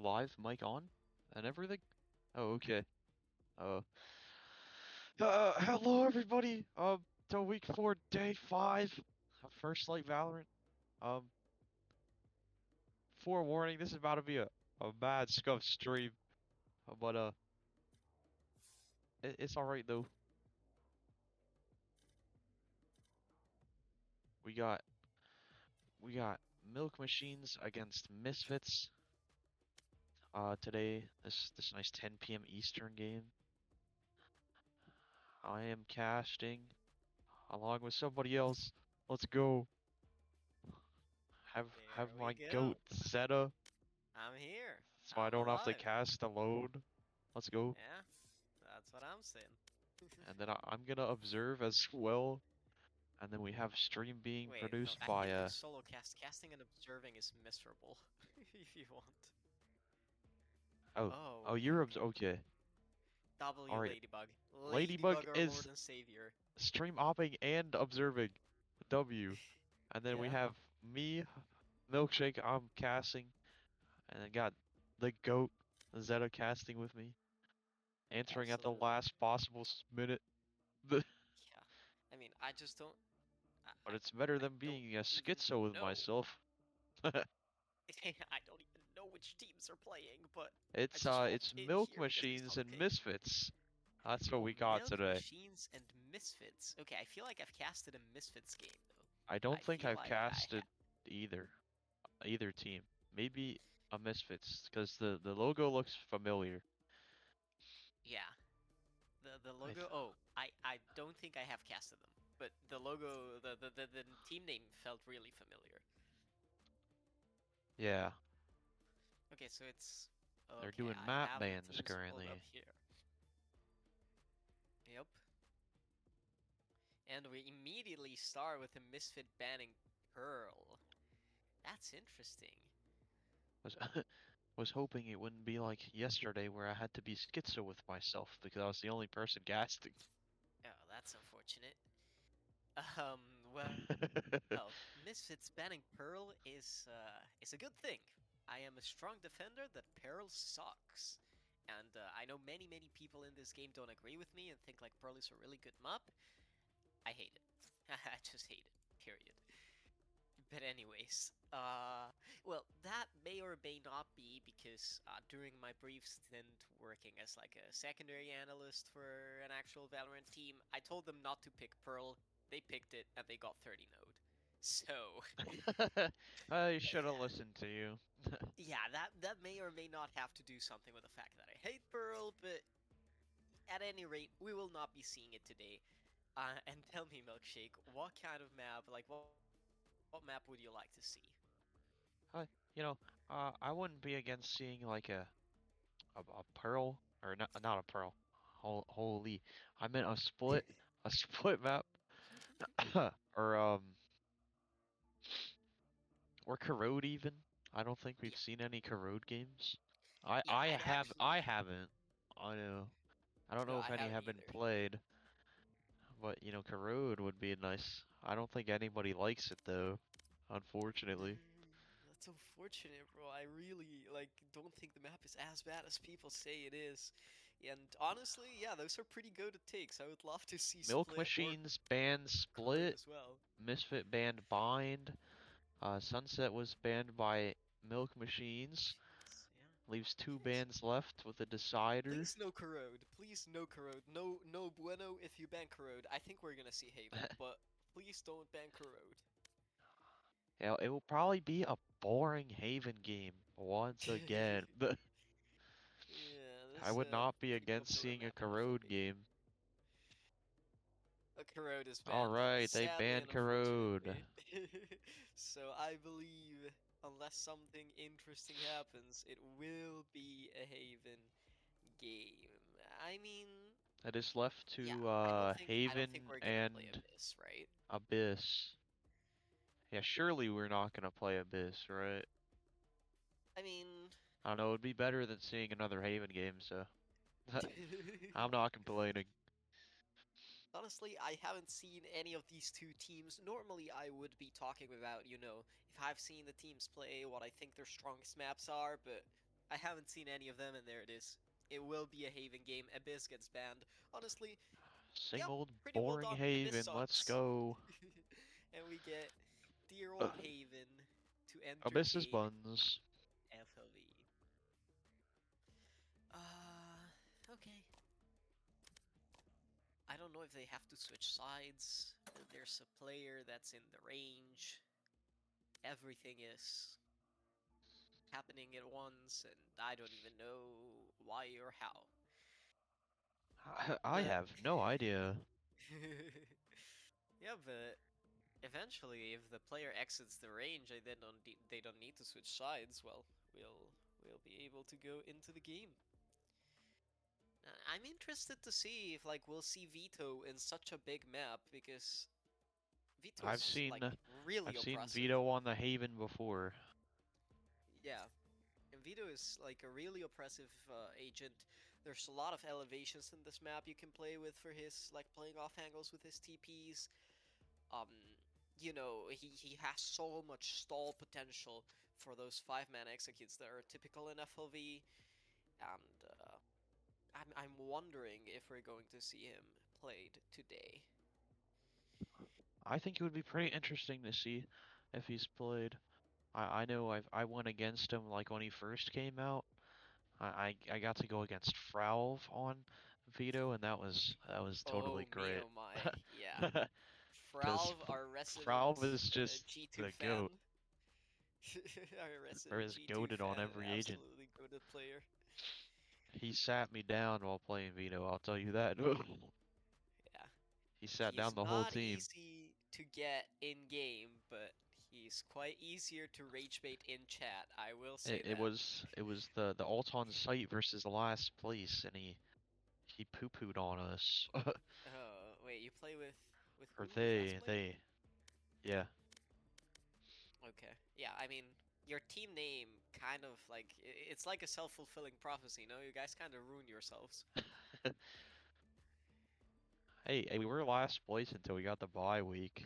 live mic on and everything? Oh, okay. Uh, Hello everybody. To week 4, day 5 of First Light Valorant. Um, Forewarning, this is about to be a mad scuff stream, but it's all right though. We got Milk Machines against Misfits. Today, this nice 10 p.m. Eastern game. I am casting along with somebody else. Let's go. Have There we my go. goat Zeta, I'm here. so I I'm don't have to alive. cast alone. Let's go. Yeah, that's what I'm saying. And then I'm gonna observe as well. And then we have stream being Wait, no, produced I by think the solo casting and observing is miserable. If you want. oh Oh, oh you're okay. All W right, Ladybug. Ladybug Ladybug, our Lord is and Savior. stream opping and observing. W. And then we Yeah, have me, Milkshake. I'm casting, and then got the goat Zeta casting with me, answering at the absolutely. last possible minute. But Yeah. I mean, I just don't. I, I, it's better I than don't being a even schizo with know. myself. I don't even know which teams are playing, but I It's just want it's it Milk here because it's Machines not and okay. Misfits. That's what Oh, we got Milk today. Machines and Misfits. Okay, I feel like I've casted a Misfits game though. I don't I think feel I've like I have. casted either team. Maybe a Misfits because the logo looks familiar. Yeah, the I logo. th Oh, I don't think I have casted them, but the logo, the team name felt really familiar. yeah, Okay, so it's they're okay. doing I map have the bans teams pulled up currently. here. Yep, and we immediately start with the Misfit banning Pearl. That's interesting. Was was hoping it wouldn't be like yesterday where I had to be schizo with myself because I was the only person casting. Oh, that's unfortunate. Well, Misfits banning Pearl is a good thing. I am a strong defender that Pearl sucks. And I know many people in this game don't agree with me and think like Pearl is a really good map. I hate it. I just hate it. Period. But anyways, well, that may or may not be because during my brief stint working as like a secondary analyst for an actual Valorant team, I told them not to pick Pearl. They picked it and they got 30 node. So, I should have listened to you. yeah, that may or may not have to do something with the fact that I hate Pearl, but at any rate, we will not be seeing it today. And tell me, Milkshake, what kind of map, like what map would you like to see? I, you know, I wouldn't be against seeing like a pearl or not a pearl. Holy, I meant a split map, or or corrode even. I don't think we've Yeah, seen any corrode games. I yeah, I I'd have actually. I haven't. I know. I don't No, know if I any haven't have been either. played, but corrode would be nice. I don't think anybody likes it though, unfortunately. That's unfortunate, bro. I really like don't think the map is as bad as people say it is. And honestly, yeah, those are pretty good takes. I would love to see Milk Split or Machines banned Corrode Split, as well. Misfit banned Bind, Sunset was banned by Milk Machines. Jeez, yeah. Leaves two Yes. bands left with a decider. Please no Corrode. Please no Corrode. No bueno if you ban Corrode. I think we're gonna see Haven, but please don't ban Corrode. Yeah, it will probably be a boring Haven game once again. Yeah, I that's would a not be pretty against popular seeing a map, corrode unfortunately. game. A Corrode is banned, Alright, they sadly banned and unfortunately. corrode. So I believe, unless something interesting happens, it will be a Haven game. I mean, It is left yeah, to I don't think Haven we're gonna play and Abyss, right? Abyss. Yeah, surely we're not gonna play Abyss, right? I mean, I don't know, it'd be better than seeing another Haven game, so I'm not complaining. honestly, I haven't seen any of these two teams. Normally, I would be talking about, if I've seen the teams play, what I think their strongest maps are, but I haven't seen any of them, and there it is. It will be a Haven game. Abyss gets banned. Honestly, Same yep, old pretty well boring done. Abyss Haven, let's sucks. go. And we get dear old Haven to Abyss's entertain buns. FLV. Okay. I don't know if they have to switch sides. There's a player that's in the range. Everything is happening at once, and I don't even know why or how. I But have no idea. yeah, but eventually, if the player exits the range and they don't need to switch sides, well, we'll be able to go into the game. I'm interested to see if like we'll see Vito in such a big map because I've Vito's like seen really I've seen oppressive. Vito on the Haven before. Yeah, and Vito is like a really oppressive agent. There's a lot of elevations in this map you can play with for his like playing off angles with his TPs. Um, you know, he has so much stall potential for those 5-man executes that are typical in FLV, and I'm wondering if we're going to see him played today. I think it would be pretty interesting to see if he's played. I know I went against him like when he first came out. I got to go against Fralv on Vito, and that was totally Oh me, great. oh my, yeah. Because Fralv, our Fralv resident is just G2 the goat, fan. Our or resident is G2 goated on fan, every agent. absolutely goated player. He sat me down while playing Vito, I'll tell you that. Yeah. He sat down He's the whole not team. easy to get in game, but he's quite easier to rage bait in chat. I will say It that. was it was the ult on site versus the last place, and he poo-pooed on us. Oh, wait, you play with Or who? With last player? yeah. Okay. Yeah, I mean, your team name kind of like it's like a self-fulfilling prophecy, no? You guys kind of ruin yourselves. Hey, we were last place until we got the bye week.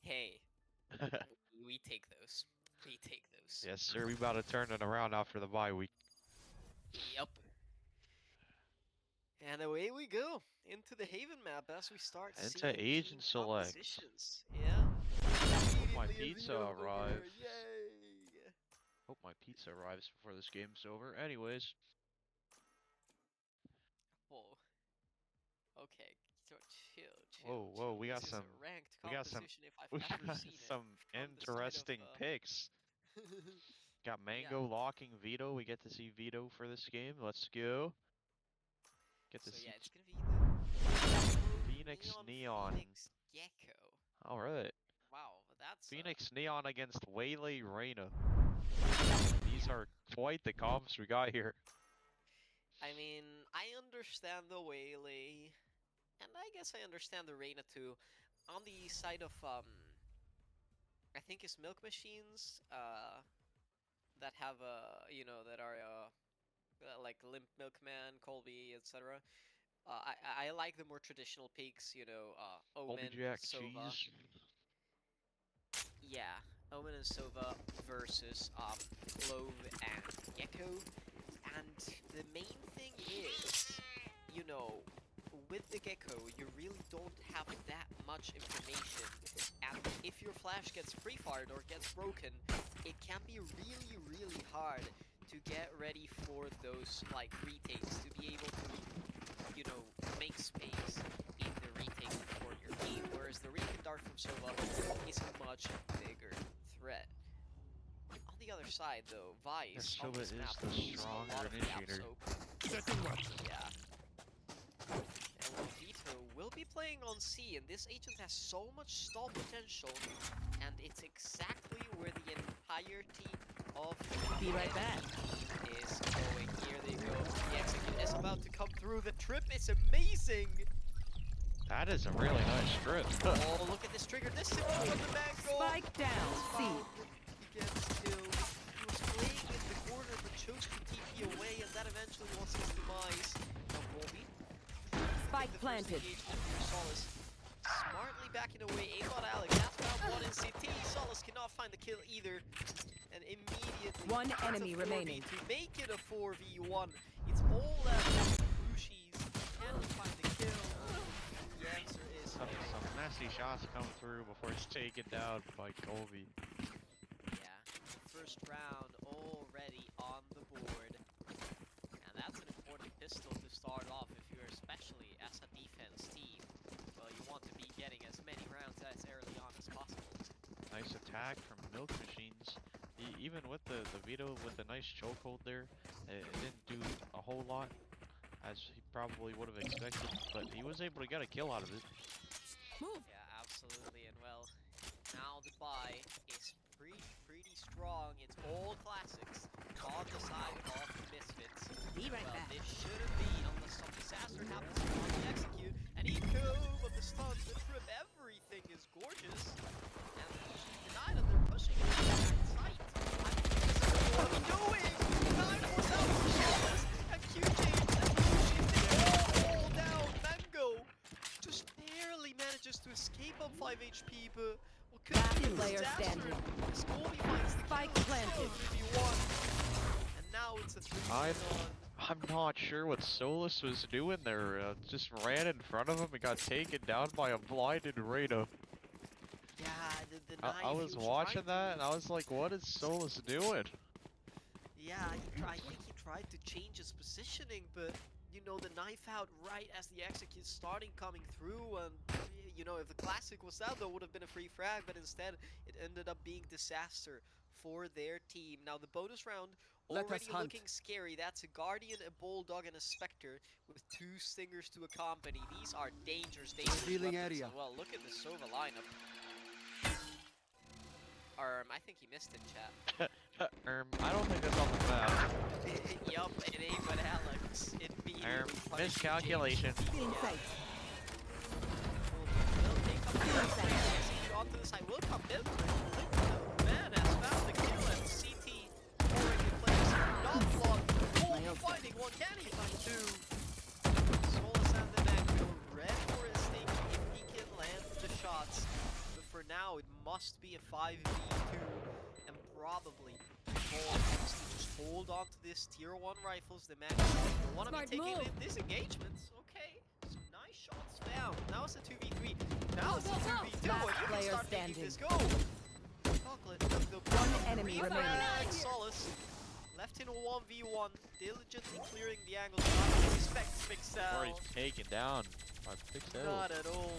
Hey, we take those. We take those. Yes, sir. We about to turn it around after the bye week. Yep. And away we go into the Haven map as we start Into seeing team agent select. compositions. Yeah. Hope my Immediately a pizza Vito over. arrives. Yay! Hope my pizza arrives before this game's over. Anyways, Whoa. Okay. So chill, chill, whoa, chill. This is a ranked we got some, composition if I've we ever got seen it some from the side of interesting picks. Got yeah. Mango locking Vito. We get to see Vito for this game. Let's go. Get to So yeah, see it's gonna be the Phoenix Neon Neon. Phoenix Gecko. All right. Wow, that's Phoenix Neon against Waylay Reyna. These yeah. are quite the comps we got here. I mean, I understand the Waylay, and I guess I understand the Reyna too. On the side of I think it's milk machines that have that are like Limp Milkman, Colby, etc. I like the more traditional peaks, Colby Omen, Jack Sova. cheese. Yeah, Omen and Sova versus Clove and Gecko. And the main thing is, with the Gecko, you really don't have that much information. And if your flash gets free-fired or gets broken, it can be really, really hard to get ready for those, like, retakes, to be able to, make space in the retake for your team. Whereas the Recon Dart from Sova is a much bigger threat. On the other side, though, Yeah, Vice on Sova this is map the leaves a stronger lot of gaps initiator. open. Yeah. And Vito will be playing on C, and this agent has so much stall potential, and it's exactly where the entirety of Be right back. is going. Here they go. The execute is about to come through. The trip is amazing. That is a really nice strip. Oh, look at this trigger. This simple from the back goal. Spike down, C. He gets killed. He was playing in the corner, but chose to TP away, and that eventually was his demise. Now, Colby. Spike planted. Solace smartly backing away. Aimbot Alex. That's about one in CT. Solace cannot find the kill either. And and immediately One it's a enemy 4v2. remaining. Make it a 4v1. It's all that Crucies. Can he find the kill? The answer is Some nasty shots come through before it's taken down by Colby. yeah. First round already on the board. And that's an important pistol to start off if you're especially as a defense team. Well, you want to be getting as many rounds as early on as possible. Nice attack from Milk Machines. Even with the veto with the nice chokehold there, it didn't do a whole lot as he probably would have expected, but he was able to get a kill out of it. Move. Yeah, absolutely. And well, now the buy is pretty strong. It's all classics on the side of the Misfits. Be right Well, back. this shouldn't be unless some disaster happens on the execute. And eco, but the stuns, the trip, everything is gorgeous. And denied, and they're pushing it to the sight. What are we doing? 9 force out for Solace, and QJ and shifting all down. Mango just barely manages to escape on 5 HP, but what could Last be a player disaster? standing. Colby finds the Spike kill, planted. 3v1. And now it's a 3v1. I'm not sure what Solus was doing there. Just ran in front of him and got taken down by a blinded Reyna. Yeah, the I knife was he watching trying that and I was like, what is Solus doing? Yeah, I think he tried to change his positioning, but you know, the knife out right as the execute starting coming through, and you know, if the classic was out, that would have been a free frag, but instead it ended up being disaster for their team. Now the bonus round Let us already hunt. looking scary. That's a Guardian, a Bulldog, and a Spectre with 2 Stingers to accompany. These are dangerous Revealing weapons area. as well. Look at the Sova lineup. I think he missed it, chat. I don't think that's on the map. Yup, it ain't but Alex. Immediately punishes Miscalculation. James. In Yeah. sight. Will they come down? Execute onto the side. Will come in. The man has found the kill and CT already in place. Not blocked. Oh, finding one. Can he find 2? Solus and the man go red for his thing if he can land the shots. But for now, it must be a 5v2 and probably more needs to just hold on to this tier 1 rifles. The man will want to be Smart taking move. in disengagements. Okay, some nice shots found. Now it's a 2v3. Now it's a Go, go, go. 2v2. Last And you can player start making standing. this go. Chocolate, the One enemy remaining. Solace left in a 1v1, diligently clearing the angles. Not expect Or Pixel. he's taken down by Pixel. Not at all.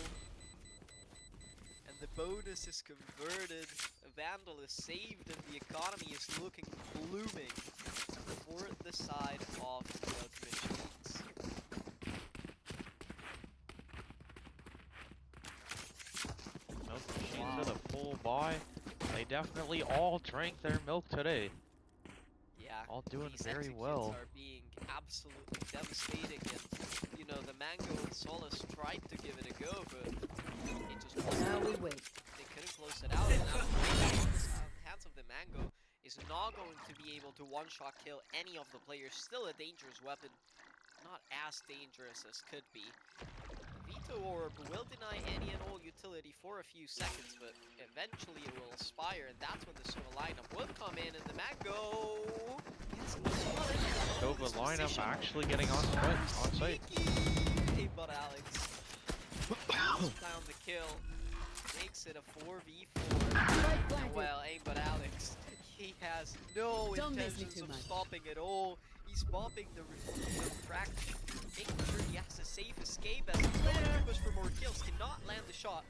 And the bonus is converted. Vandal is saved, and the economy is looking blooming for the side of Milk Machines. Milk Machines with a full buy. They definitely all drank their milk today. Yeah, All doing these very executes well. are being absolutely devastating, and you know, the Mango and Solace tried to give it a go, but it just wasn't. Now we wait. They couldn't close it out, and now the hands of the Mango is not going to be able to one-shot kill any of the players. Still a dangerous weapon, not as dangerous as could be. The Veto Orb will deny any and all utility for a few seconds, but eventually it will aspire, and that's when the Sova lineup will come in, and the Mango gets it spotted. Sova This lineup position actually getting on site. Hey, but Alex found the kill. Makes it a 4v4. Spike planted. Well, but Alex, he has no Don't miss me intentions too of much. stopping at all. He's popping the refraction, making sure he has a safe escape as he's going to push for more kills. Cannot land the shot.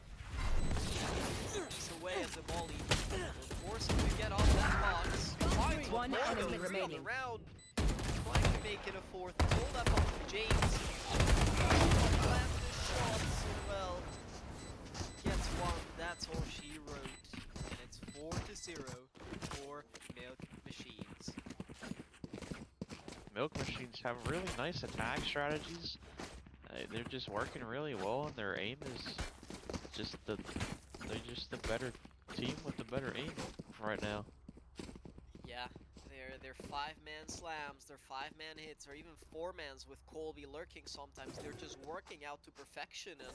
He's away as a volley. Will force him to get off that box. Finds One more enemy kills on the remaining. round. Trying to make it a 4th. Hold up on James. Land the shots and well. Gets 1. That's all she wrote. And it's 4-0 for Milk Machines. Milk Machines have really nice attack strategies. They're just working really well, and their aim is just they're just the better team with the better aim right now. Yeah, they're 5-man slams, they're 5-man hits, or even 4-mans with Colby lurking sometimes. They're just working out to perfection, and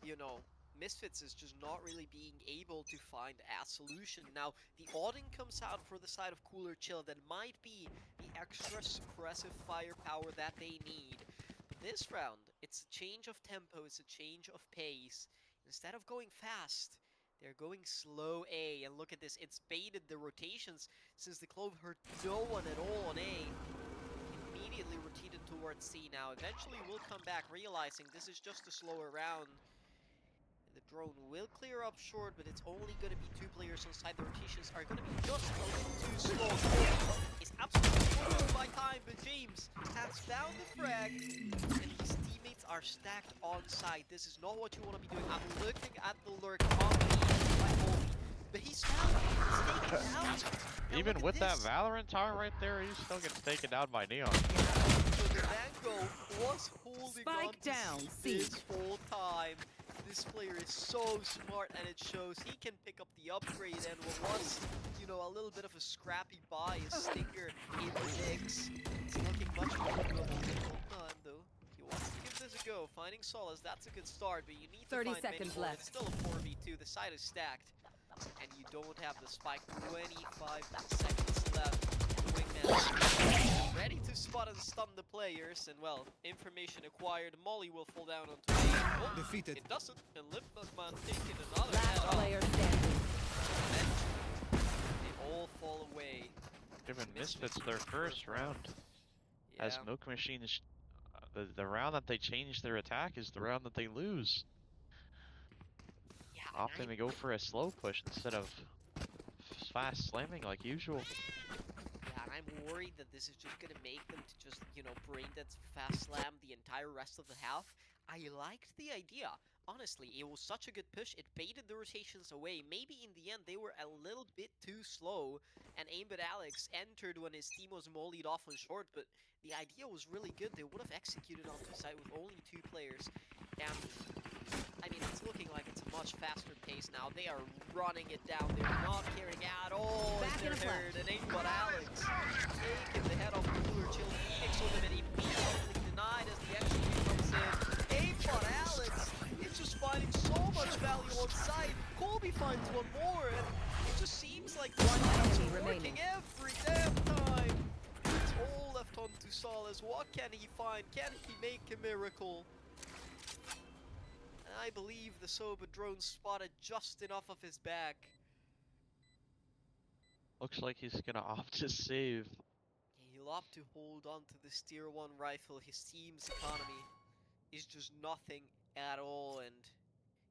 you know, Misfits is just not really being able to find a solution. Now, the Auden comes out for the side of Cooler Chill that might be the extra suppressive firepower that they need. But this round, it's a change of tempo, it's a change of pace. Instead of going fast, they're going slow A, and look at this, it's baited the rotations since the Clove heard no one at all on A. Immediately rotated towards C now. Eventually will come back realizing this is just a slower round. The drone will clear up short, but it's only going to be 2 players on side. The rotations are going to be just a little too slow. It's absolutely swallowed by time, but James has found the frag, and his teammates are stacked on side. This is not what you want to be doing. I'm looking at the lurk on me by Obi, but he's found it. He's taken down. And Even look with at that this. Valorant tower right there, he still gets taken down by Neon. So the Mango was holding on Spike to down, this C. whole time. This player is so smart, and it shows. He can pick up the upgrade, and what was, you know, a little bit of a scrappy buy, a stinger in the mix. It's looking much more doable. Hold on, though. He wants to give this a go. Finding Solace, that's a good start, but you need to 30 find many seconds more. left. It's still a 4v2. The side is stacked, and you don't have the spike. 25 seconds left. The wingman ready to spot and stun the players, and well, information acquired. Molly will fall down onto me. Oh, Defeated. it doesn't, and Liftman taking another Last head off. player standing. They all fall away. Giving Misfits their first round. Yeah, As Milk Machines, the round that they change their attack is the round that they lose. yeah. Often and they go for a slow push instead of fast slamming like usual. Yeah, and I'm worried that this is just gonna make them to just, you know, brain that fast slam the entire rest of the half. I liked the idea. Honestly, it was such a good push. It baited the rotations away. Maybe in the end they were a little bit too slow, and Aimbot Alex entered when his team was mollied off on short, but the idea was really good. They would have executed onto site with only 2 players. And I mean, it's looking like it's a much faster pace now. They are running it down. They're not caring at all. Back in They're a flash. hurt. And Aimbot Alex taking the head off Cooler Chill. Phoenix with him, and immediately denied as the execute comes in. Aimbot Alex is just finding so much value on site. Colby finds one more, and it just seems like the One slides enemy are working remaining. every damn time. It's all left on to Solace. What can he find? Can he make a miracle? And I believe the Soba drone spotted just enough of his back. Looks like he's gonna opt to save. He'll opt to hold on to this tier 1 rifle. His team's economy is just nothing at all, and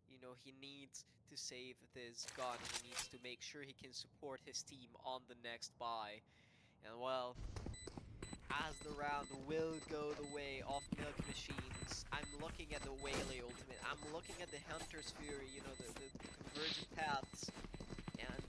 you know, he needs to save this gun. He needs to make sure he can support his team on the next buy. And well, as the round will go the way of Milk Machines, I'm looking at the Waylay ultimate. I'm looking at the Hunter's Fury, you know, the convergent paths, and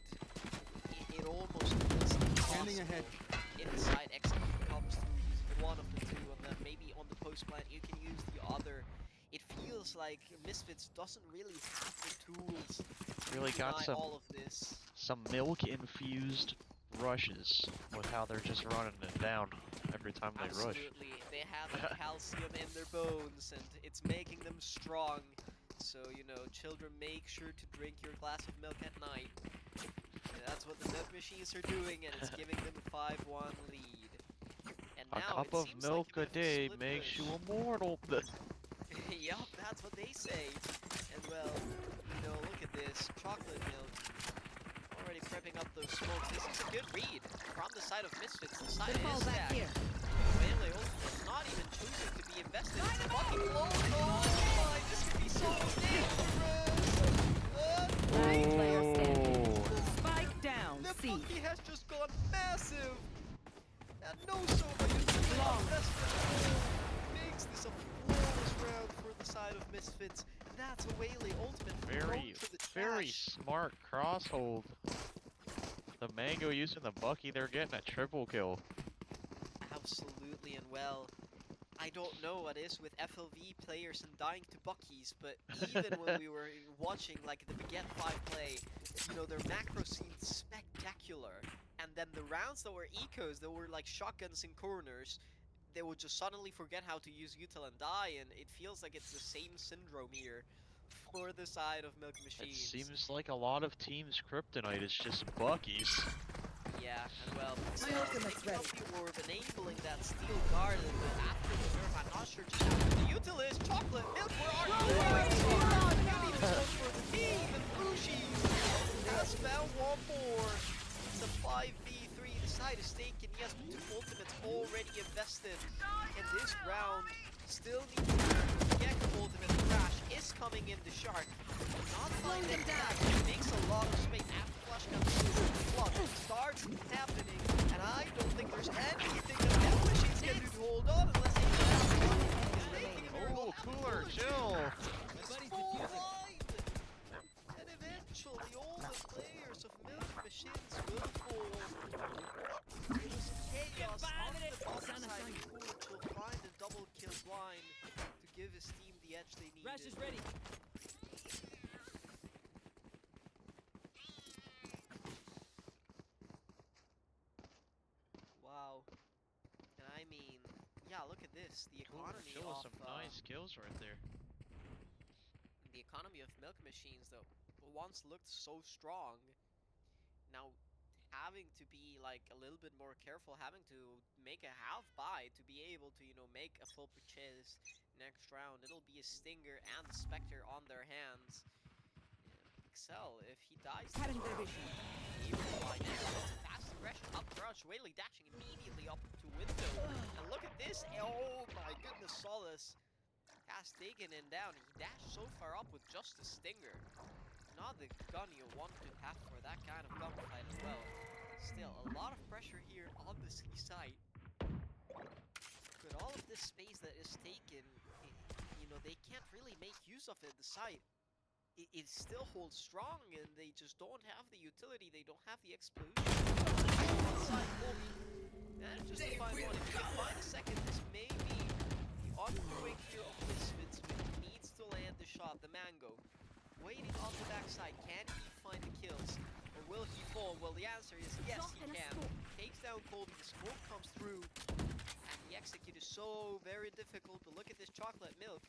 it almost feels Standing ahead. impossible. Inside execute comes through using one of the 2, and then maybe on the post plant you can use the other. It feels like Misfits doesn't really have the tools to Really got deny some all of this. some milk infused rushes with how they're just running it down every time they rush. Absolutely, they have the calcium in their bones, and it's making them strong. So, you know, children, make sure to drink your glass of milk at night. And that's what the Milk Machines are doing, and it's giving them a 5-1 lead. And A now cup it of seems milk like a bit of day split makes push. you immortal. Yup, that's what they say. And well, you know, look at this. Chocolate milk. Already prepping up those smokes. This is a good read from the side of Misfits. The side Good fall is back stacked. here. Waylay ultimate not even choosing to be invested. It's fucking close. Oh my, this could be so dangerous. Last player standing. Oh. Spike down, The C. Bucky has just gone massive. And no Soba is really Long. invested. Makes this a flawless round for the side of Misfits. And that's a Waylay ultimate thrown to the Very trash. smart crosshold. The Mango using the Bucky, they're getting a triple kill. Absolutely, and well, I don't know what is with FLV players and dying to Buckies, but even when we were watching like the Baguette 5 play, you know, their macro seemed spectacular. And then the rounds that were ecos, that were like shotguns in corners, they would just suddenly forget how to use util and die, and it feels like it's the same syndrome here. for the side of Milk It Machines. seems like a lot of teams' kryptonite is just Bucky's. Yeah, and well, My ultimate's taking ready. up the orb, enabling that steel guard, but after the nerf, I'm not sure just how good the util is. Chocolate Milk, where are you? You need to go for the team, and Bushi has found one more. It's a 5v3, the side is taken, yes, but two ultimates already invested in this round. Still need to get the ultimate. Crash is coming in the shark. Not finding that. Makes a lot of space after flash comes in. Starts happening, and I don't think there's anything that Milk Machines can do to hold on unless he is making a miracle. Oh, cooler, chill. It's full line. And eventually all the players of Milk Machines will fall. It was chaos on the bottom side. Coolidge will find a double kill blind to give his team the edge they needed. Rash is ready. Wow. And I mean, yeah, look at this. The Cooler, economy chill with of some nice kills right there. the economy of Milk Machines that once looked so strong, now having to be like a little bit more careful, having to make a half buy to be able to, you know, make a full purchase next round. It'll be a Stinger and the Spectre on their hands. Excel, if he dies, Cutting their vision. he will fly next. It's a fast aggression up crouch, Whaley dashing immediately up to window. And look at this, oh my goodness, Solace has taken him down. He dashed so far up with just a Stinger. Not the gun you want to have for that kind of gunfight as well. Still, a lot of pressure here on the C side. With all of this space that is taken, you know, they can't really make use of it. The site, it still holds strong, and they just don't have the utility. They don't have the explosion. Inside Colby manages to find one. If he can find a second, this may be the ongoing here of Misfits, but he needs to land the shot. The Mango waiting on the backside. Can he find the kills, or will he fall? Well, the answer is yes, he can. Takes down Colby. The smoke comes through, and the execute is so very difficult. But look at this Chocolate Milk.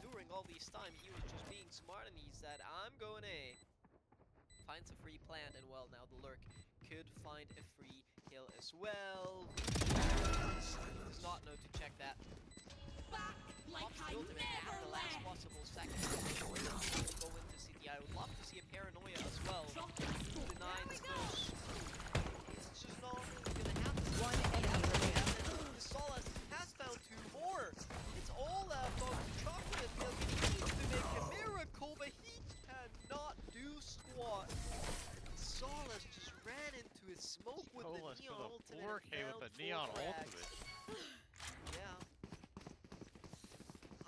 During all these time, he was just being smart, and he said, "I'm going A." Finds a free plant, and well, now the Lurk could find a free kill as well. Does not know to check that. Pops the ultimate at the last possible second. Go into City. I would love to see a Paranoia as well. Denies push. It's just not really gonna happen. One enemy remaining. The Solace has found two more. It's all left on Chocolate Milk. He needs to make a miracle, but he cannot do squat. Solace just ran into his smoke with Colas the Neon with a ultimate. 4K and with a found Neon full frags. ultimate. Yeah.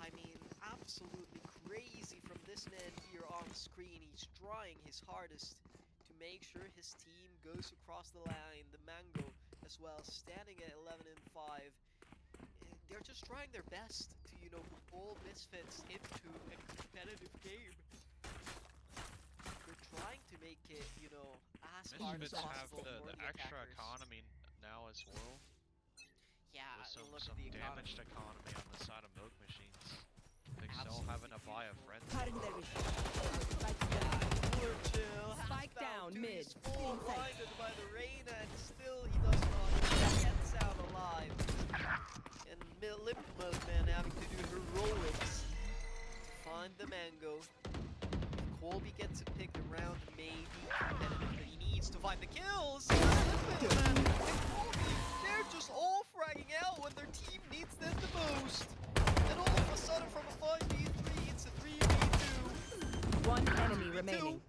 I mean, absolutely crazy from this man here on screen. He's trying his hardest to make sure his team goes across the line. The Mango as well, standing at 11 and 5. They're just trying their best to, you know, pull Misfits into a competitive game. They're trying to make it, you know, as hard as Misfits have possible for the the extra attackers. economy now as well. Yeah, With and look some at the economy. damaged economy on the side of Milk Machines. They're still having to buy a friend. Cutting their vision. Spike down. Cooler chill. Spike down, mid. He's full Inside. blinded by the rain, and still he does not gets out alive. And Limp Milkman having to do heroics to find the Mango. Colby gets a pick around, maybe competitive, but he needs to find the kills. Milkman and Colby, they're just all fragging out when their team needs them the most. And all of a sudden, from a 5v3, it's a 3v2. One enemy remaining.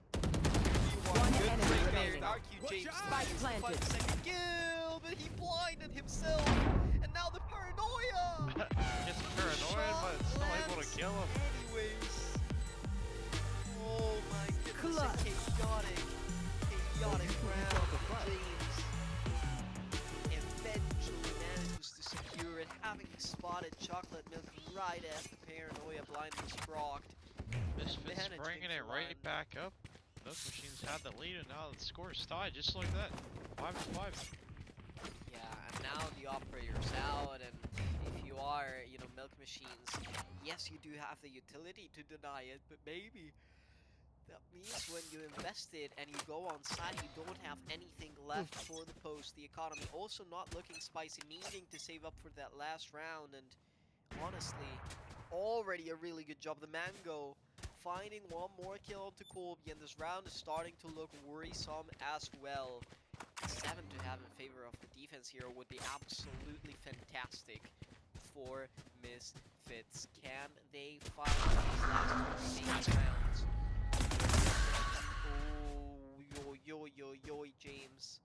One enemy remaining. Spike planted. Second kill, but he blinded himself, and now the Paranoia. Gets paranoid, but it's still able to kill him. Anyways, oh my goodness, Clutch. a chaotic round. James eventually manages to secure it, having spotted Chocolate Milk right as the Paranoia blind was procced. Misfits Managing bringing to it right land. back up. Milk Machines had the lead, and now the score's tied just like that. 5-5. Yeah, and now the operator's out, and if you are, you know, Milk Machine Machines. Yes, you do have the utility to deny it, but maybe that means when you invest it and you go on site, you don't have anything left for the post. The economy also not looking spicy, needing to save up for that last round. And honestly, already a really good job. The Mango finding one more kill onto Colby, and this round is starting to look worrisome as well. 7 to have in favor of the defense here would be absolutely fantastic for Misfits. Can they find these last 8 rounds? Oh, yo, James.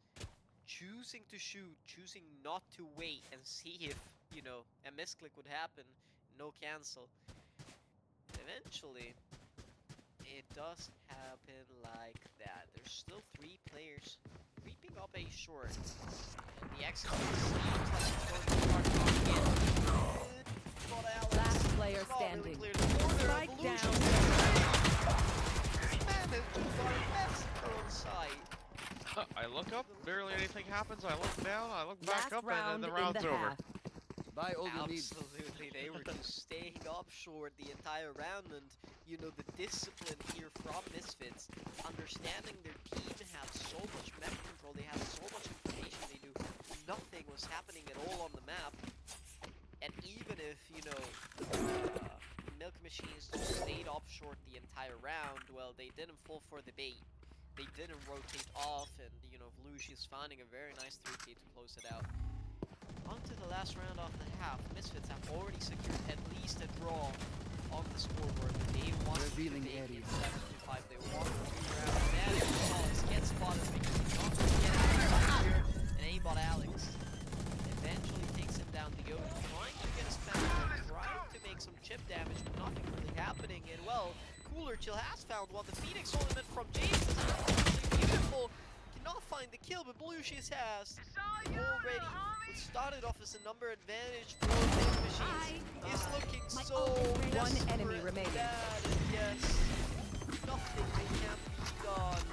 Choosing to shoot, choosing not to wait and see if, you know, a misclick would happen. No cancel. Eventually, it does happen like that. There's still 3 players creeping up A short. And the exit seems like it's going to start coming in. But Alex, Last player it's not really standing. clear. The corner, Strike Evolution. Man has just got a massacre on site. I look up, barely anything happens. I look down, I look back Last up, and round then the in round's the over. half. Buy all you need. Absolutely, they were just staying up short the entire round, and you know the discipline here from Misfits, understanding their team has so much map control, they have so much information, they knew nothing was happening at all on the map, and even if you know Milk Machines just stayed up short the entire round, well, they didn't fall for the bait. They didn't rotate off, and you know Lucius finding a very nice 3K to close it out. On to the last round of the half. Misfits have already secured at least a draw on the scoreboard. They want to Revealing make area. it 7-5. They want to round. That Alex gets spotted because he's not going to get out here. And aimbot Alex eventually takes him down the open, trying to get his back, trying to make some chip damage, but nothing really happening. And well, Cooler Chill has found one. The Phoenix ultimate from James is absolutely beautiful. Cannot find the kill, but Blucius has already. What started off as a number advantage for Milk Machines is looking so One enemy desperate remaining. bad, and yes, nothing can be done.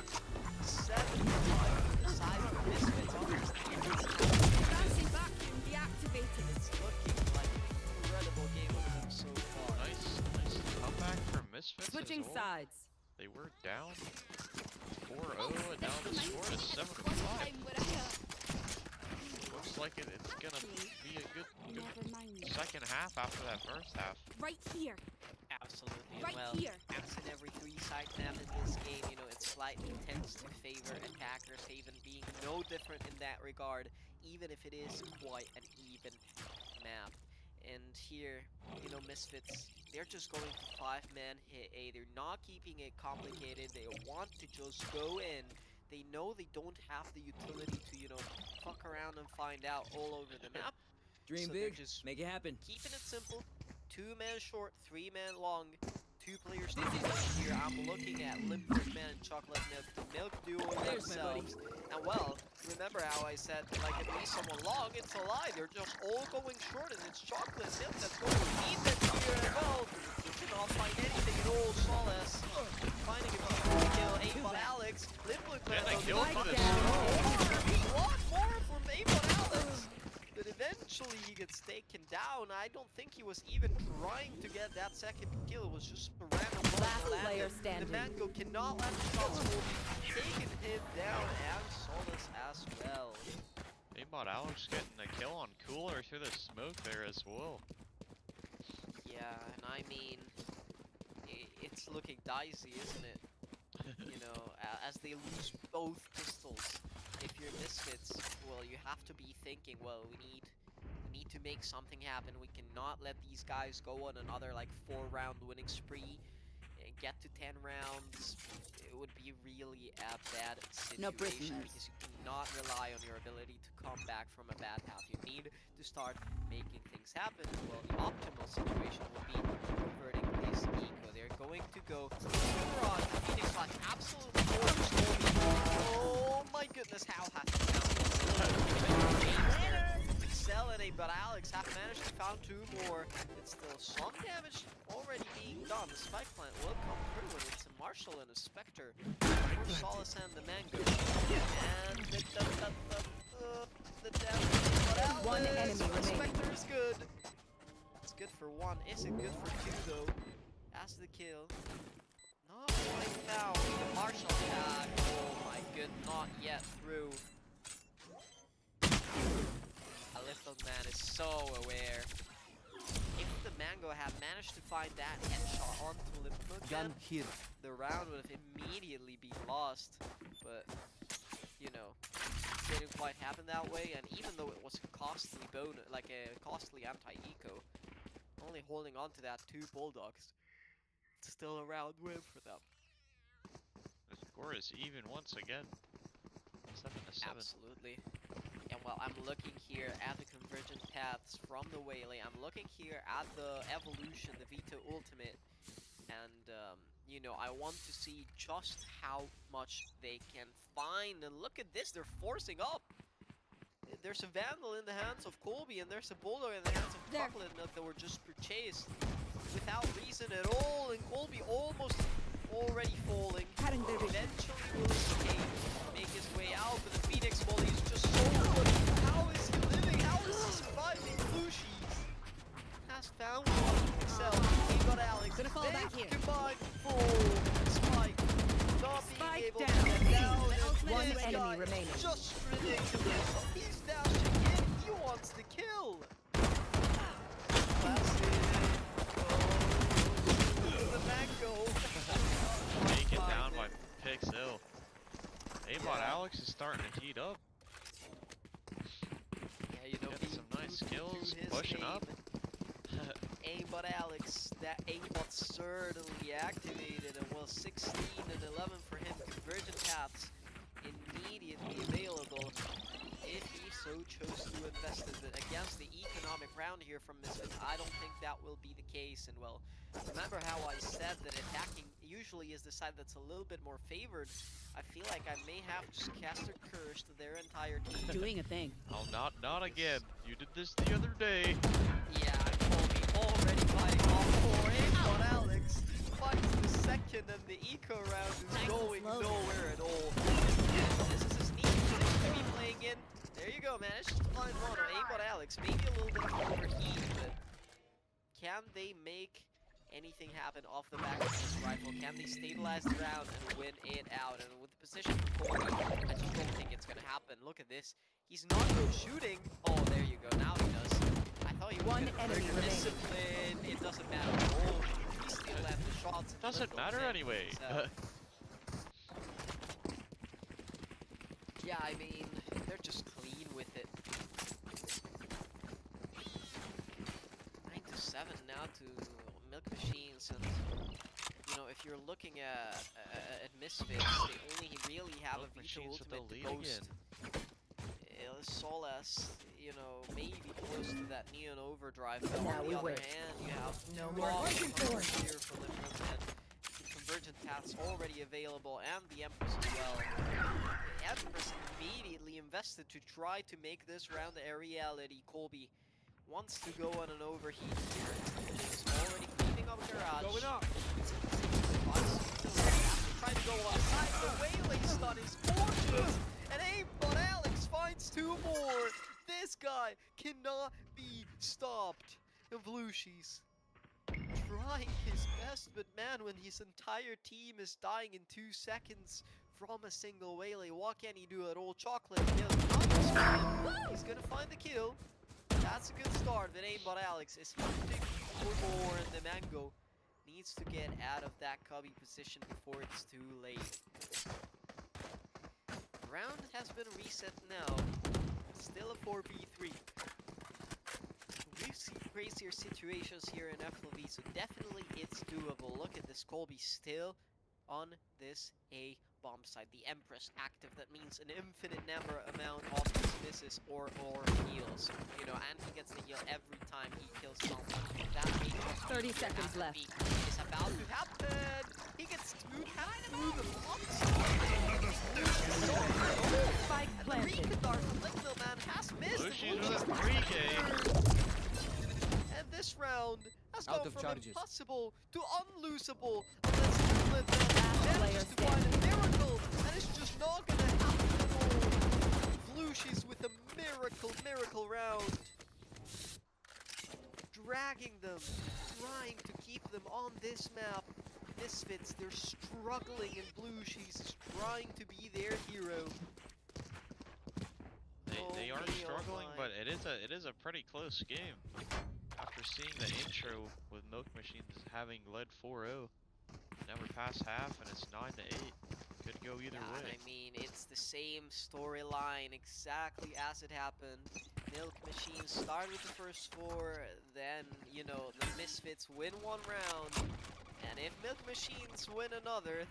7-5 to the side of Misfits. Fancy vacuum deactivated. It's looking like an incredible game for them so far. Nice comeback from Misfits. Switching as well. sides. They were down 4-0 and now the score is 7-5. Looks like it's gonna be a good second half after that first half. Right here. Absolutely, and Right well, here. as in every 3-side map in this game, you know, it slightly tends to favor attackers, Haven being no different in that regard, even if it is quite an even map. And here, you know, Misfits, they're just going to 5-man hit A. They're not keeping it complicated. They want to just go in. They know they don't have the utility to, you know, fuck around and find out all over the map. Dream So they're big, just make it happen. keeping it simple. 2-man short, 3-man long. 2 players here. I'm looking at Limpid Man and Chocolate Milk. The Milk duo There's my buddy. themselves. And well, remember how I said, like, at least someone long, it's a lie. They're just all going short, and it's Chocolate Milk that's going to lead them here. And well, he cannot find anything at all. Solace finding a kill. Aimbot Alex. Limpid Man. And a kill for the A lot more from Aimbot Alex. But eventually he gets taken down. I don't think he was even trying to get that second kill. It was just a random bullet Last that player landed. standing. The Mango cannot let the shots fall. Taking him down, and Solace as well. Aimbot Alex getting a kill on Cooler through the smoke there as well. Yeah, and I mean, it's looking dicey, isn't it? You know, as they lose both pistols. If you're Misfits, well, you have to be thinking, well, we need to make something happen. We cannot let these guys go on another like 4-round winning spree and get to 10 rounds. It would be really a bad No situation prisoners. because you cannot rely on your ability to come back from a bad half. You need to start making things happen. Well, the optimal situation would be converting this eco. They're going to go on Phoenix like absolutely gorgeous. Oh my goodness, how has it Excel and but Alex have managed to found 2 more. It's still some damage already being done. The spike plant will come through, and it's a Marshall and a Spectre for Solace and the Mango. And the damage, but Alex, One enemy the remaining. Spectre is good. It's good for one. Is it good for two though? That's the kill. Not quite found. The martial attack. Oh my good, not yet through. A little man is so aware. If the Mango had managed to find that headshot onto Limpmugman, Gun here. the round would have immediately been lost. But, you know, it didn't quite happen that way. And even though it was a costly bonus, like a costly anti-eco, only holding on to that 2 bulldogs, it's still a round win for them. The score is even once again. 7-7. Absolutely. And while I'm looking here at the convergent paths from the Waylay, I'm looking here at the evolution, the Vito Ultimate, and you know, I want to see just how much they can find. And look at this, they're forcing up. There's a Vandal in the hands of Colby, and there's a Bulldog in the hands of Chocolate Milk that were just purchased without reason at all, and Colby almost already falling. Eventually will escape, make his way out, but the Phoenix volley is just so good. How is he living? How is he surviving? Lucius has found himself. He got Alex. Gonna fall back here. Combined for Spike. Not being able to get down. And One this enemy guy remaining. just ridiculous. He's dashing in. He wants to kill. Classic. The Mango. Taken down by Pixel. Aimbot Yeah. Alex is starting to heat up. Yeah, you know, Getting some being nice true to skills, his pushing game. up. Aimbot Alex, that aimbot certainly activated, and well, 16 and 11 for him. Convergent paths immediately available if he so chose to invest in it. Against the economic round here from Misfits, I don't think that will be the case. And well, remember how I said that attacking usually is the side that's a little bit more favored. I feel like I may have just cast a curse to their entire team. Doing a thing. Oh, not again. You did this the other day. Yeah, Colby already fighting off for Aimbot Alex. Fights the second, and the eco round is Nice going slow. nowhere at all. This is a sneaky position to be playing in. There you go, managed to find one on Aimbot Alex. Maybe a little bit of overheat, but can they make anything happen off the back of this rifle? Can they stabilize the round and win it out? And with the position for Colby, I just don't think it's gonna happen. Look at this. He's not good shooting. Oh, there you go. Now he does. I thought he was One gonna enemy trigger remaining. discipline. It doesn't matter at all. He still left the shots. Doesn't matter anyway. Yeah, I mean, they're just clean with it. 9-7 now to Milk Machines, and you know, if you're looking at Misfits, they only really have Milk a Vito Machines with the Ultimate to lead boast. Solas, you know, maybe close to that Neon Overdrive, but Now on we the other wait. hand, you have No more looking for it. here for the Convergent Paths already available, and the Empress as well. The Empress immediately invested to try to make this round a reality. Colby wants to go on an overheat here. He's already cleaning up garage. Going up. Trying to go outside. The Waylay stun is gorgeous, and Aimbot Alex finds 2 more. This guy cannot be stopped. And Vlushis trying his best, but man, when his entire team is dying in 2 seconds from a single Waylay, what can he do at all? Chocolate he's gonna find the kill. That's a good start, but Aimbot Alex is hunting for more, and the Mango needs to get out of that cubby position before it's too late. Round has been reset now. Still a 4v3. We've seen crazier situations here in FLV, so definitely it's doable. Look at this, Colby still on this A bomb side. The Empress active, that means an infinite number amount of misses or heals. You know, and he gets the heal every time he kills someone. That may just 30 be seconds as a left. peak is about to happen. He gets moved through the blocks. Spike planted. Rikadar from Lickmill Man has missed. Lucius The with a Lucius 3K. and this round has Out gone of from charges. impossible to unloosable. Unless Lickmill manages to find a miracle, and it's just not gonna happen at all. Vlushis with a miracle round. dragging them, trying to keep them on this map. Misfits, they're struggling in blue. She's trying to be their hero. They Oh are me, oh struggling, my. but it is a pretty close game. After seeing the intro with Milk Machines having led 4-0, now we're past half and it's 9-8. Could go either Yeah, and way. I mean, it's the same storyline exactly as it happened. Milk Machines start with the first 4, then, you know, the Misfits win one round. And if Milk Machines win another,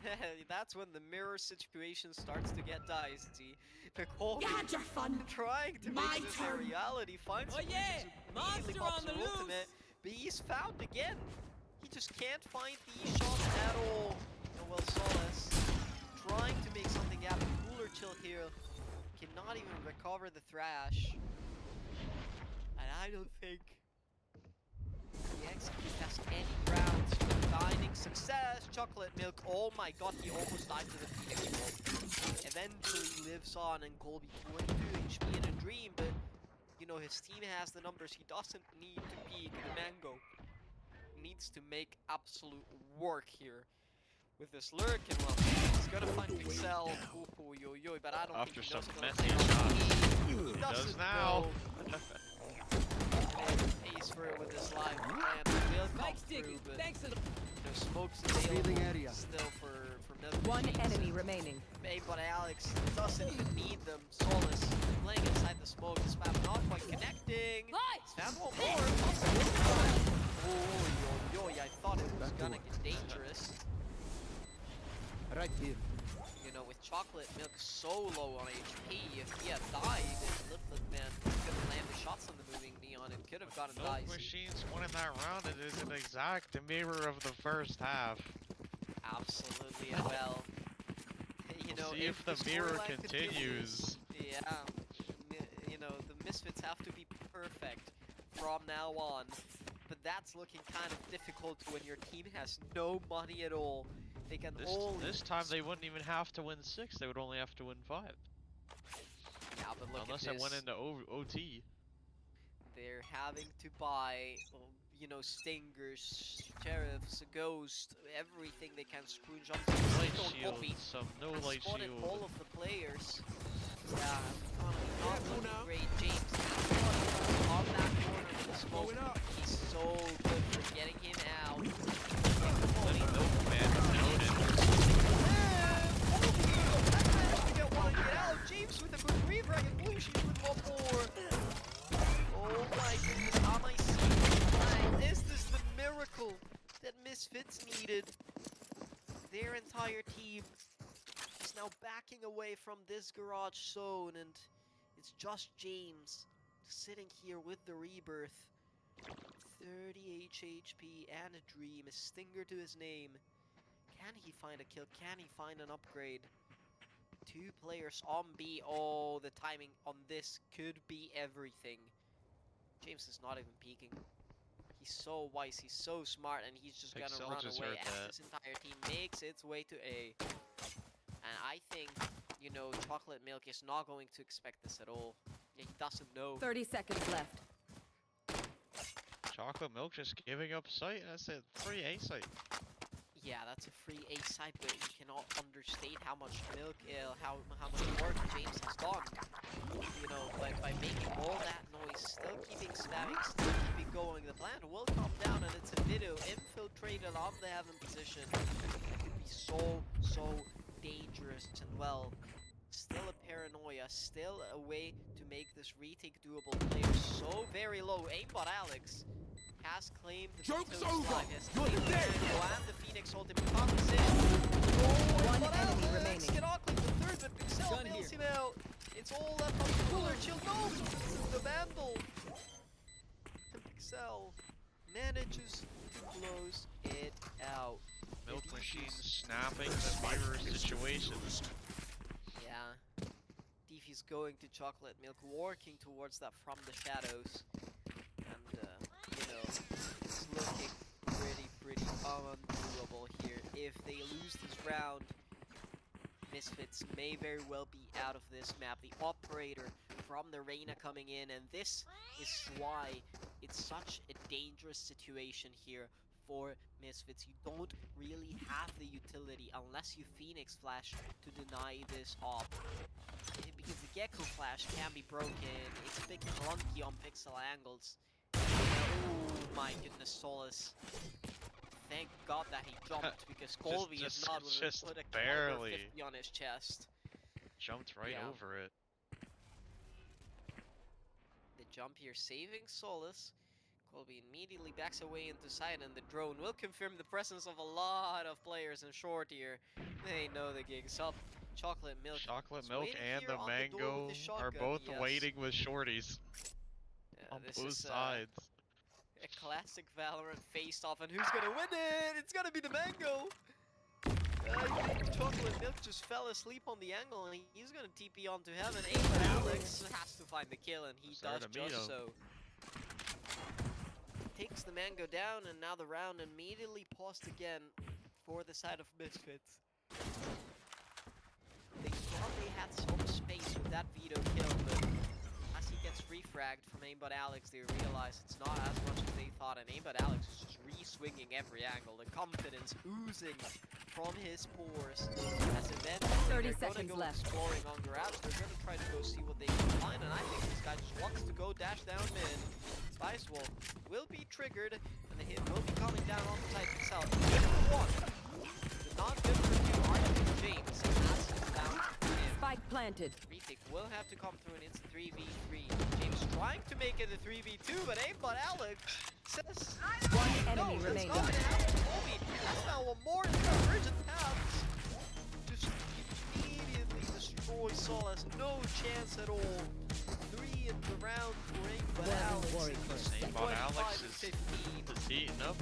that's when the mirror situation starts to get dicey. Because You had your fun. trying to My make this a turn. reality, finds Oh yeah, immediately monster pops on the her ultimate, loose. but he's found again. He just can't find these shots at all. And well, Solace trying to make something happen. Cooler Chill here cannot even recover the Thrash. And I don't think the Execute has any grounds for finding success. Chocolate Milk, oh my god, he almost died to the Phoenix Wall. Eventually lives on, and Colby 22 HP in a dream, but you know, his team has the numbers. He doesn't need to peek the Mango. He needs to make absolute work here with this lurk, and well, he's gonna find Pixel. Ooh, yo, yo, but I don't After think he knows some what's messy going on. shots. He Does doesn't now. know. And then pays for it with this live plan. Will come Mike Sticky, through, but thanks to the there's smokes Revealing available area. still for Milk one Machines, enemy and remaining. but Alex doesn't even need them. Solace playing inside the smoke. The spam not quite connecting. Spam one more. Oh, yo, yo, I thought it was Back to gonna work. get dangerous. Right here. You know, with Chocolate Milk so low on HP, if he had died, Lip Man could have landed shots on the moving Neon. It could have gotten Milk dicey. Machines winning that round. It is an exact mirror of the first half. Absolutely, and well, you We'll know, see if the mirror storyline continues. yeah, you know, the Misfits have to be perfect from now on, but that's looking kind of difficult when your team has no money at all. They can only This time they wouldn't even have to win 6. They would only have to win 5. yeah, but look Unless at it went this. into OT. They're having to buy, you know, stingers, sheriffs, a ghost, everything they can scrooge up. Light Don't shield, copy. some no Has light spotted shield. all of the players. Yeah, economy not Careful looking now. great. James on that corner with the smoke. Going up. He's so good for getting him out. The milkman noted. To get one and get out. James with a good redrag and Blue Sheep with one more. Oh my goodness, am I seeing? Is this the miracle that Misfits needed? Their entire team is now backing away from this garage zone, and it's just James sitting here with the rebirth. 30 HP and a dream, a stinger to his name. Can he find a kill? Can he find an upgrade? 2 players on B. Oh, the timing on this could be everything. James is not even peeking. He's so wise, he's so smart, and he's just Pixel gonna run just away heard as that. this entire team makes its way to A. And I think, you know, Chocolate Milk is not going to expect this at all. Yeah, he doesn't know. 30 seconds left. Chocolate Milk just giving up sight. That's a free A site. Yeah, that's a free A side, but you cannot understate how much milk, how much work James has done. You know, by making all that noise, still keeping spamming, still keeping going. The plant will come down, and it's a video infiltrated on the heaven position. It could be so dangerous, and well, still a paranoia, still a way to make this retake doable. Player so very low. Aimbot Alex has claimed the Joke's Vito's over. life, has You're claimed the dead. Mango and the Phoenix ultimate comes in. One But enemy Alex remaining. cannot click the third, but Pixel Gun nails here. him out. It's all left on the Cooler Chill. No! The Vandal. And Pixel manages to close it out. Milk The Machines defuse- snapping the mirror situation. Yeah. Deefy's going to Chocolate Milk, working towards that from the shadows. And, you know, it's looking pretty undoable here. If they lose this round, Misfits may very well be out of this map. The operator from the Reyna coming in, and this is why it's such a dangerous situation here for Misfits. You don't really have the utility unless you Phoenix Flash to deny this op. Because the Gecko Flash can be broken, it's a bit clunky on pixel angles. Oh my goodness, Solus. Thank God that he jumped, because Colby if not would have put a caliber barely 50 on his chest. jumped right Yeah. over it. The jump here saving Solus. Colby immediately backs away into sight, and the drone will confirm the presence of a lot of players in short here. They know the gig's up. Chocolate Milk Chocolate is Milk waiting and here the on the door with Mango his are shotgun. both Yes. waiting with shorties on This both is sides. a classic Valorant face-off, and who's gonna win it? It's gonna be the Mango! I think Chocolate Milk just fell asleep on the angle, and he's gonna TP onto heaven. But Alex has to find the kill, and he It's there does to meet just him. so. Takes the Mango down, and now the round immediately paused again for the side of Misfits. They thought they had some space with that veto kill, but as he gets refragged from Aimbot Alex, they realize it's not as much as they thought, and Aimbot Alex is just re-swinging every angle, the confidence oozing from his pores. As eventually 30 they're gonna seconds go left. exploring on grabs, they're gonna try to go see what they can find, and I think this guy just wants to go dash down mid. Spice Wolf will be triggered, and the hit will be coming down on the site itself. Good for one, but not good for two. Archie James has him down in. Spike planted. Retake will have to come through, and it's a 3v3. James trying to make it a 3v2, but Aimbot Alex says One no, enemy that's remaining. not gonna happen. Colby, that's now a more coverage attempts. Just immediately destroy Solus. No chance at all. 3 in the round for Aimbot Alex. worry and for a it's second. Aimbot Alex 25 and is 15. Just heating up,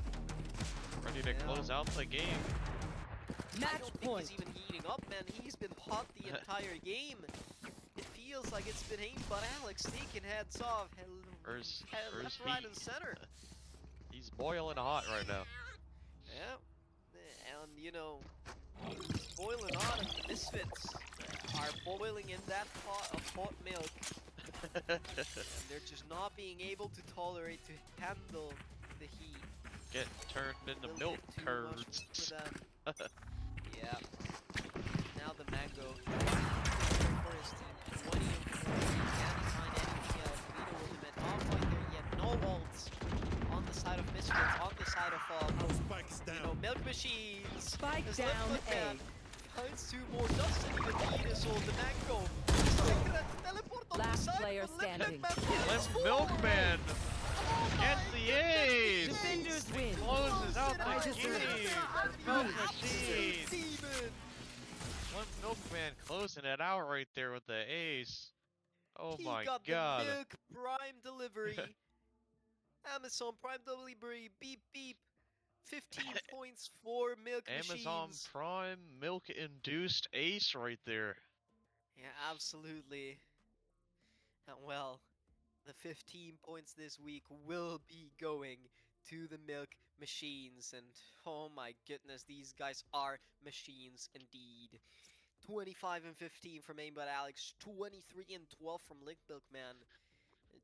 ready to Yeah. close out the game. I Match don't think point. he's even heating up, man. He's been hot the entire game. It feels like it's been Aimbot Alex taking heads off. Where's Left, right, Pete? and center. He's boiling hot right now. Yeah, and you know, it's boiling hot, and the Misfits are boiling in that pot of hot milk, and they're just not being able to tolerate to handle the heat. Getting turned into Little milk bit too much for curds. them. Yeah. Now the Mango for his team. 20 and 4. Can he find anything else? Vito Ultimate not quite there yet. No ults on the side of Misfits, on the side of Spike's you know, Milk Machines. Spike His down left foot man A. finds 2 more. Doesn't even need his ult. The Mango. He's gonna teleport on Last the side, player but Limp standing. Milkman Limp scores! Milkman Oh gets my the goodness, ace! Defenders win. Closes out it the out. game! Milk Milk Machine! Machine! Demon! Limp Milkman closing it out right there with the ace. Oh He my got god. the Milk Prime delivery. Amazon Prime delivery. Beep beep. 15 points for Milk Amazon Machines. Prime milk induced ace right there. Yeah, absolutely. And well, the 15 points this week will be going to the Milk Machines. And oh my goodness, these guys are machines indeed. 25 and 15 from Aimbot Alex, 23 and 12 from Link Milkman.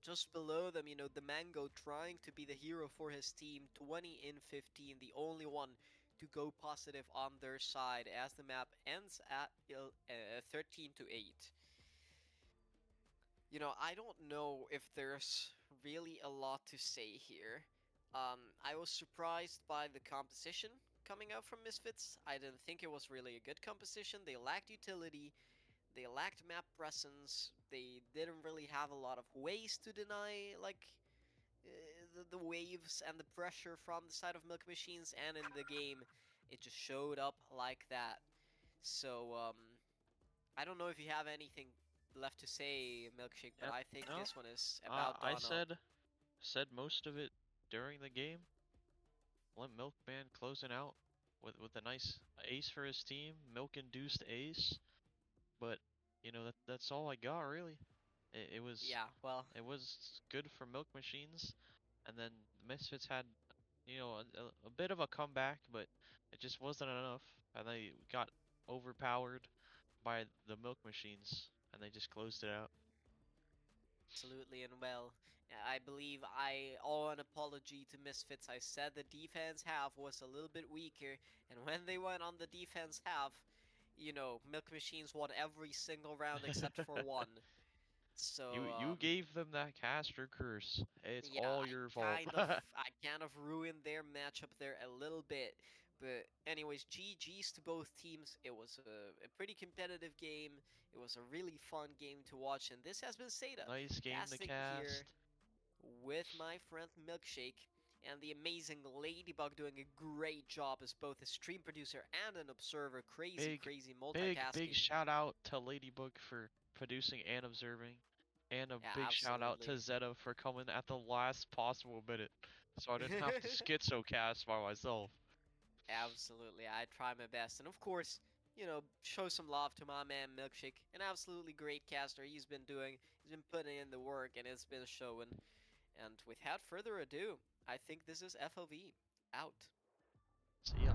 Just below them, you know, the Mango trying to be the hero for his team, 20 in 15, the only one to go positive on their side as the map ends at 13 to 8. You know, I don't know if there's really a lot to say here. I was surprised by the composition coming out from Misfits. I didn't think it was really a good composition. They lacked utility. They lacked map presence. They didn't really have a lot of ways to deny, like, the waves and the pressure from the side of Milk Machines, and in the game, it just showed up like that. So, I don't know if you have anything left to say, Milkshake, but Yep, I think no. this one is about I done up. said most of it during the game. Limp Milkman closing out with a nice ace for his team, milk induced ace. But you know that's all I got really. It was Yeah, well, it was good for Milk Machines, and then the Misfits had you know a bit of a comeback, but it just wasn't enough, and they got overpowered by the Milk Machines, and they just closed it out. absolutely, and well, I believe I owe an apology to Misfits. I said the defense half was a little bit weaker, and when they went on the defense half, you know, Milk Machines won every single round except for one. So, You gave them that caster curse. It's yeah, all your fault. I kind of ruined their matchup there a little bit. But anyways, GG's to both teams. It was a pretty competitive game. It was a really fun game to watch, and this has been Seda, Nice game to casting here cast. with my friend Milkshake and the amazing Ladybug doing a great job as both a stream producer and an observer. Crazy, Big, crazy big multitasking. shout out to Ladybug for producing and observing. And a Yeah, big shout out to absolutely. Zeta for coming at the last possible minute. So I didn't have to schizo cast by myself. Absolutely, I try my best. And of course, you know, show some love to my man Milkshake. An absolutely great caster. He's been putting in the work and it's been showing. And without further ado, I think this is FLV out. See ya.